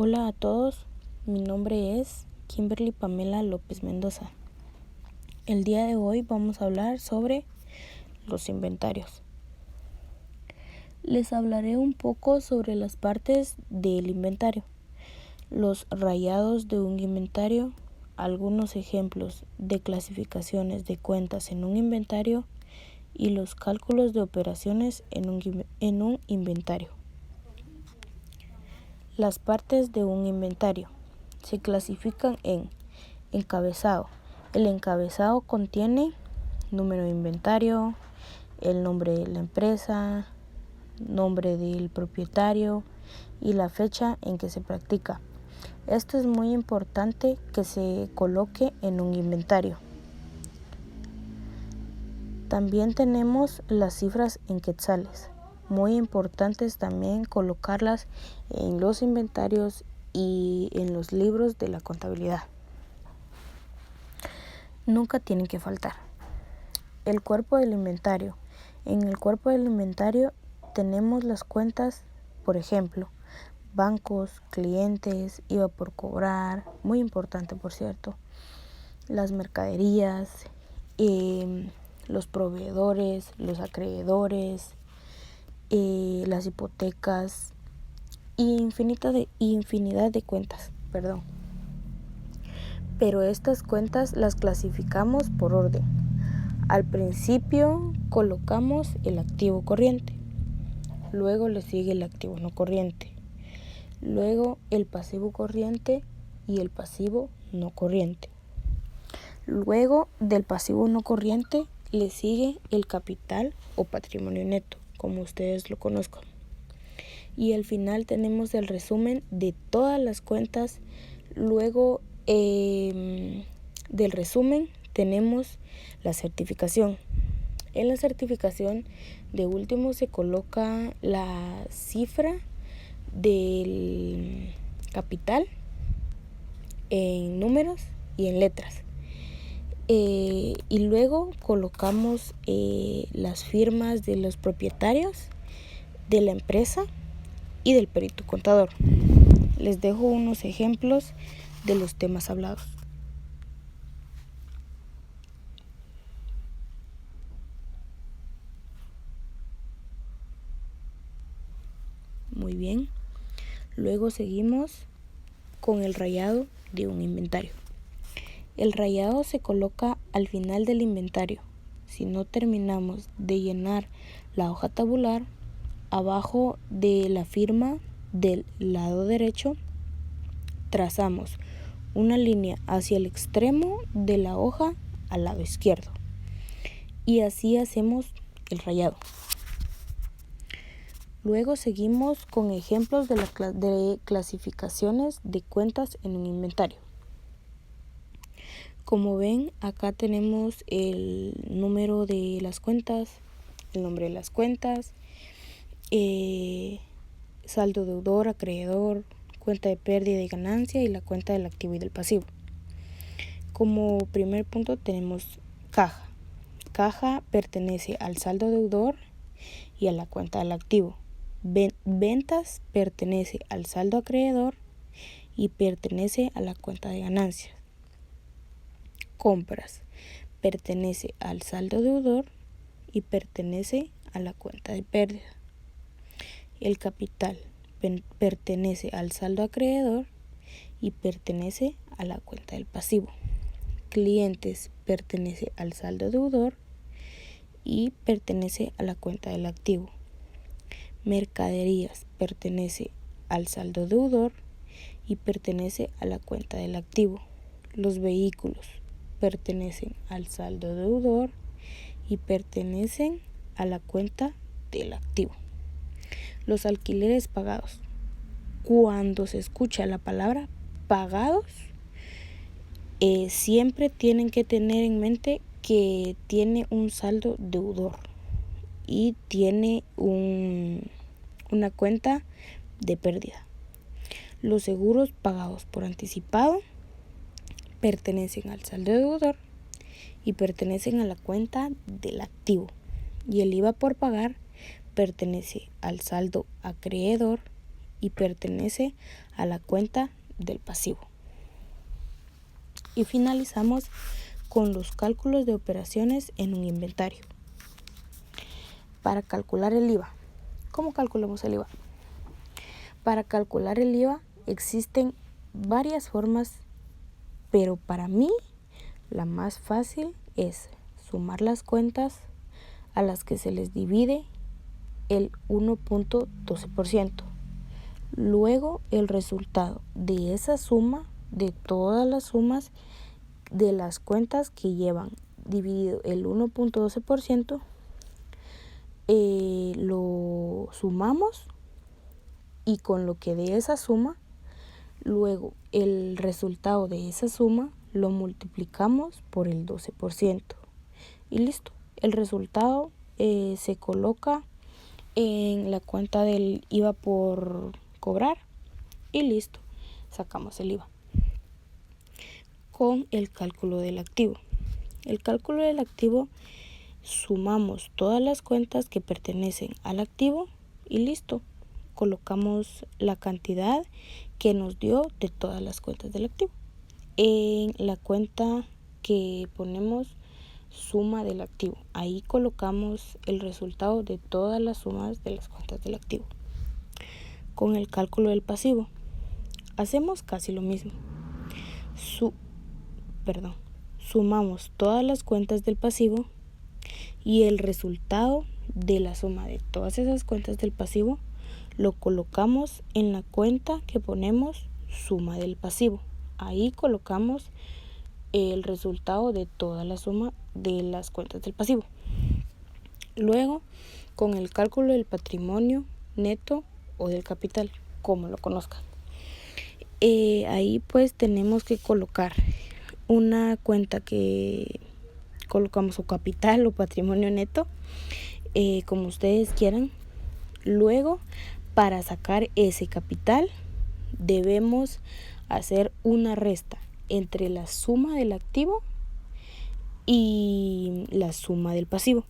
Hola a todos, mi nombre es Kimberly Pamela López Mendoza. El día de hoy vamos a hablar sobre los inventarios. Les hablaré un poco sobre las partes del inventario, los rayados de un inventario, algunos ejemplos de clasificaciones de cuentas en un inventario y los cálculos de operaciones en un inventario. Las partes de un inventario se clasifican en encabezado. El encabezado contiene número de inventario, el nombre de la empresa, nombre del propietario y la fecha en que se practica. Esto es muy importante que se coloque en un inventario. También tenemos las cifras en quetzales. Muy importantes también colocarlas en los inventarios y en los libros de la contabilidad. Nunca tienen que faltar. El cuerpo del inventario. En el cuerpo del inventario tenemos las cuentas, por ejemplo, bancos, clientes, IVA por cobrar, muy importante por cierto, las mercaderías, los proveedores, los acreedores, las hipotecas y infinidad de cuentas, Pero estas cuentas las clasificamos por orden. Al principio colocamos el activo corriente, luego le sigue el activo no corriente, luego el pasivo corriente y el pasivo no corriente. Luego del pasivo no corriente le sigue el capital o patrimonio neto, como ustedes lo conozcan. Y al final tenemos el resumen de todas las cuentas. Luego del resumen tenemos la certificación. En la certificación de último se coloca la cifra del capital en números y en letras. Y luego colocamos las firmas de los propietarios de la empresa y del perito contador. Les dejo unos ejemplos de los temas hablados. Muy bien. Luego seguimos con el rayado de un inventario. El rayado se coloca al final del inventario. Si no terminamos de llenar la hoja tabular, abajo de la firma del lado derecho, trazamos una línea hacia el extremo de la hoja al lado izquierdo. Y así hacemos el rayado. Luego seguimos con ejemplos de clasificaciones de cuentas en un inventario. Como ven, acá tenemos el número de las cuentas, el nombre de las cuentas, saldo deudor, acreedor, cuenta de pérdida y ganancia y la cuenta del activo y del pasivo. Como primer punto tenemos caja. Caja pertenece al saldo deudor y a la cuenta del activo. Ventas pertenece al saldo acreedor y pertenece a la cuenta de ganancias. Compras pertenece al saldo deudor y pertenece a la cuenta de pérdida. El capital pertenece al saldo acreedor y pertenece a la cuenta del pasivo. Clientes pertenece al saldo deudor y pertenece a la cuenta del activo. Mercaderías pertenece al saldo deudor y pertenece a la cuenta del activo. Los vehículos pertenecen al saldo deudor y pertenecen a la cuenta del activo. Los alquileres pagados. Cuando se escucha la palabra pagados, siempre tienen que tener en mente que tiene un saldo deudor y tiene una cuenta de pérdida. Los seguros pagados por anticipado pertenecen al saldo deudor y pertenecen a la cuenta del activo. Y el IVA por pagar pertenece al saldo acreedor y pertenece a la cuenta del pasivo. Y finalizamos con los cálculos de operaciones en un inventario. Para calcular el IVA. ¿Cómo calculamos el IVA? Para calcular el IVA existen varias formas, pero para mí la más fácil es sumar las cuentas a las que se les divide el 1.12%. Luego el resultado de esa suma, de todas las sumas de las cuentas que llevan dividido el 1.12%, lo sumamos y con lo que de esa suma, luego el resultado de esa suma lo multiplicamos por el 12% y listo. El resultado se coloca en la cuenta del IVA por cobrar y listo, sacamos el IVA. Con el cálculo del activo. El cálculo del activo, sumamos todas las cuentas que pertenecen al activo y listo, colocamos la cantidad que nos dio de todas las cuentas del activo en la cuenta que ponemos suma del activo. Ahí colocamos el resultado de todas las sumas de las cuentas del activo. Con el cálculo del pasivo hacemos casi lo mismo. Sumamos todas las cuentas del pasivo y el resultado de la suma de todas esas cuentas del pasivo lo colocamos en la cuenta que ponemos suma del pasivo. Ahí colocamos el resultado de toda la suma de las cuentas del pasivo. Luego, con el cálculo del patrimonio neto o del capital, como lo conozcan. Ahí pues tenemos que colocar una cuenta que colocamos su capital o patrimonio neto, como ustedes quieran. Luego, para sacar ese capital, debemos hacer una resta entre la suma del activo y la suma del pasivo.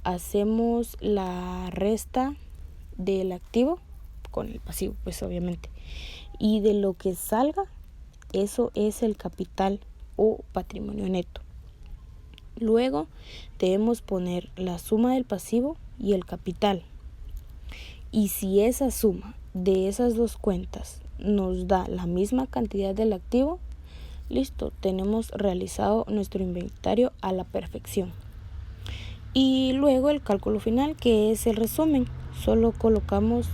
Hacemos la resta del activo con el pasivo, pues obviamente. Y de lo que salga, eso es el capital o patrimonio neto. Luego debemos poner la suma del pasivo y el capital. Y si esa suma de esas dos cuentas nos da la misma cantidad del activo, listo, tenemos realizado nuestro inventario a la perfección. Y luego el cálculo final, que es el resumen. Solo colocamos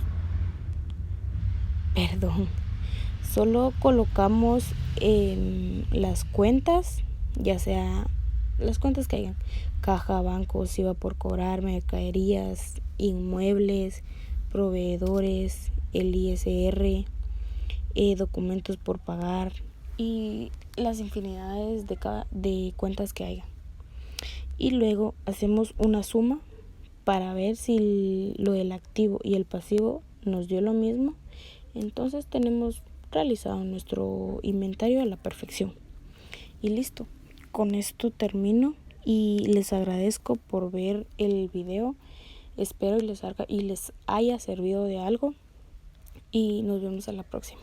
las cuentas, ya sea las cuentas que hayan: caja, bancos, IVA por cobrar, mercaderías, inmuebles, proveedores, el ISR, documentos por pagar y las infinidades de cuentas que haya. Y luego hacemos una suma para ver si lo del activo y el pasivo nos dio lo mismo. Entonces tenemos realizado nuestro inventario a la perfección. Y listo, con esto termino y les agradezco por ver el video. Espero y les haya servido de algo y nos vemos a la próxima.